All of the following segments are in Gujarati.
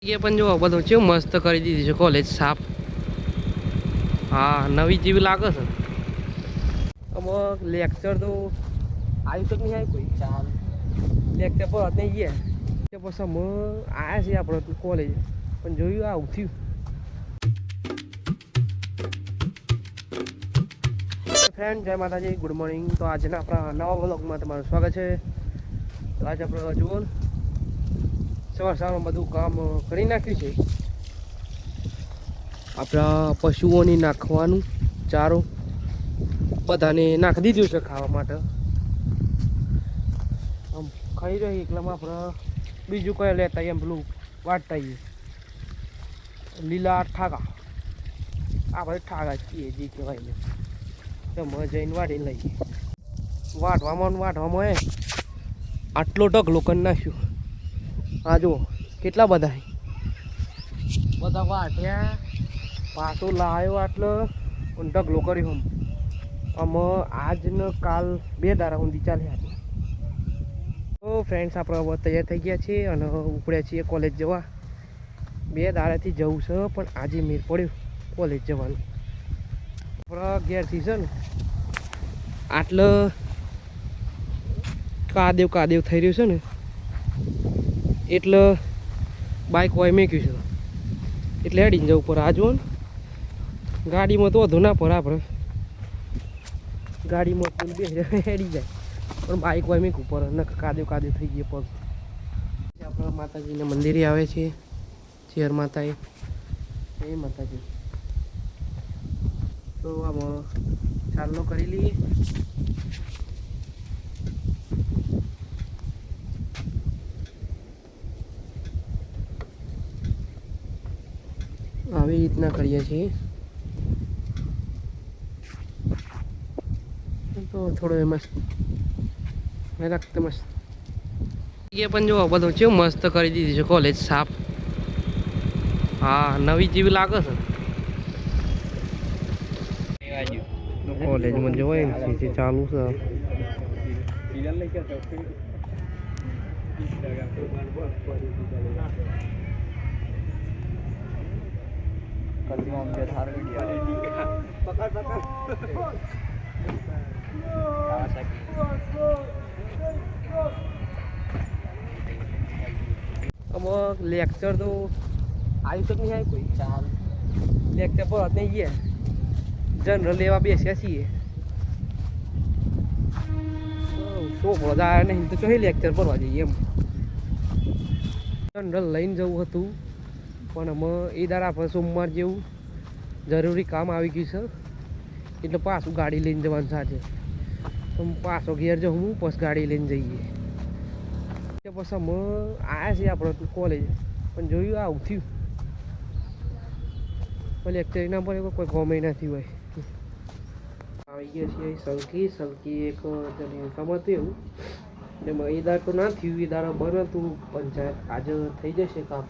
એ પણ જો બધું કેવું મસ્ત કરી દીધી છે કોલેજ સાફ. હા નવી જેવી લાગે છે. અમુક લેક્ચર તો આવી તો નહીં આવી કોઈ ચાલ લેક્ચર પર નહીં ગયા કે પછી અમે આવ્યા છીએ આપણે કોલેજ પણ જોયું આવું થયું. ફ્રેન્ડ જય માતાજી, ગુડ મોર્નિંગ. તો આજના આપણા નવા વ્લોગમાં તમારું સ્વાગત છે. તો આજે આપણે જુઓ સવારમાં બધું કામ કરી નાખ્યું છે. આપણા પશુઓને નાખવાનું ચારો બધાને નાખી દીધું છે ખાવા માટે. આમ ખાઈ રહી એટલામાં આપણે બીજું કઈ લેતા એમ પેલું વાટતા લીલા ઠાકા. આપણે ઠાકા છીએ જે કહેવાય ને તો જઈને વાટી લઈએ. વાટવામાં આટલો ઢગલો કરી નાખ્યું. આ જુઓ કેટલા બધા વાટ્યા, પાછો લાવ્યો આટલો ઢગલો કર્યો. અમે આજનો કાલ 2 દાડા સુધી ચાલ્યા. તો ફ્રેન્ડ્સ આપણે હવે તૈયાર થઈ ગયા છીએ અને ઉપડ્યા છીએ કોલેજ જવા. 2 દાડાથી જવું છે પણ આજે મેળ પડ્યું કોલેજ જવાનું. આપણા ઘેરથી છે ને આટલો કાદેવ થઈ રહ્યું છે ને એટલે બાઇક હોય મેક્યું છે એટલે હેડીને જવું પડે. આ જુઓ ને ગાડીમાં તો વધુ ના પડે, આપણે ગાડીમાં બે હેડી જાય પણ બાઇક હોય મેકવું પડે ને કાદેવ થઈ ગયો પગ. આપણા માતાજીના મંદિરે આવે છે ચેર માતા એ માતાજી. તો આમાં ચાલો કરી લઈએ. આવી રીતના કરીએ છીએ. તો થોડો મસ્ત રાખતે મસ્ત એ પણ જો બધું કેવું મસ્ત કરી દીધી છે કોલેજ સાફ. હા નવી જેવી લાગે છે. કોલેજમાં જોવાય ને ચાલુ છે. અમુક લેક્ચર તો આવી તો નહીં આવી કોઈ ચાલ લેક્ચર પર નહીં ગયા. જનરલ લેવા બેસ્યા છીએ. શું બધા નહીં તો ચોહી લેક્ચર ભરવા જઈએ એમ. જનરલ લઈને જવું હતું પણ અમે એ દાડા પર સોમવાર જેવું જરૂરી કામ આવી ગયું છે એટલે પાછું ગાડી લઈને જવાનું સાથે. તો પાછો ઘેર જાઉં હું પછી ગાડી લઈને જઈએ. પછી અમે આવ્યા છીએ આપણે કોલેજ પણ જોયું આવું થયું. લેક્ચર એના પર કોઈ ગમે નથી હોય. આવી ગયા છીએ સલકી એક કમાતું એવું એમાં એ દાર તો ના થયું. એ દાડા બંધ હતું પંચાયત. આજે થઈ જશે કામ.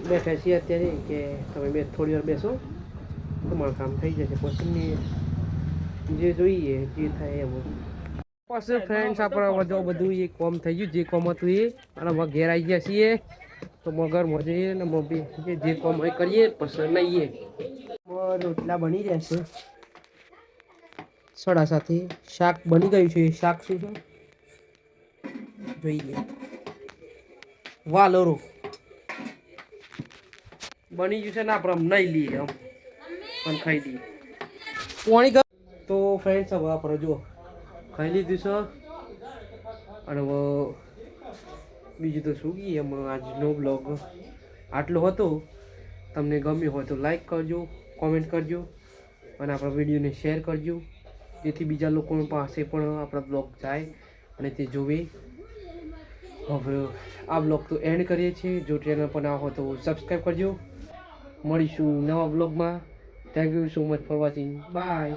બેઠા છીએ અત્યારે કે તમે થોડી વાર બેસો તમારું કામ થઈ જશે. પછી જે જોઈએ જે થાય એમ. પછી ફ્રેન્ડ્સ આપણે જો બધું એ કોમ થઈ ગયું જે કોમ હતું એ અને અમે ઘેર આવી ગયા છીએ. તો મગરમાં જઈએ ને મમ્મી જે કોમ હોય કરીએ પછી લઈએ. રોટલા બની જશે સડા સાથે. શાક બની ગયું છે. શાક શું છે જોઈએ. વાલોરો બની ગયું છે ને આપણે નહીં લઈએ આમ પણ ખાઈ લઈએ. પાણી તો ફ્રેન્ડ્સ હવે આપણે જુઓ ખાઈ લીધું છે અને હવે બીજું તો શું કહીએ. એમાં આજનો બ્લોગ આટલો હતો. તમને ગમ્યું હોય તો લાઈક કરજો, કોમેન્ટ કરજો અને આપણા વિડીયોને શેર કરજો જેથી બીજા લોકો પાસે પણ આપણા બ્લોગ જાય અને તે જોવે. હવે આ બ્લોગ તો એન્ડ કરીએ છીએ. જો ચેનલ પર ના હોય તો સબસ્ક્રાઈબ કરજો. મળીશું નવા બ્લોગમાં. Thank you so much for watching. By.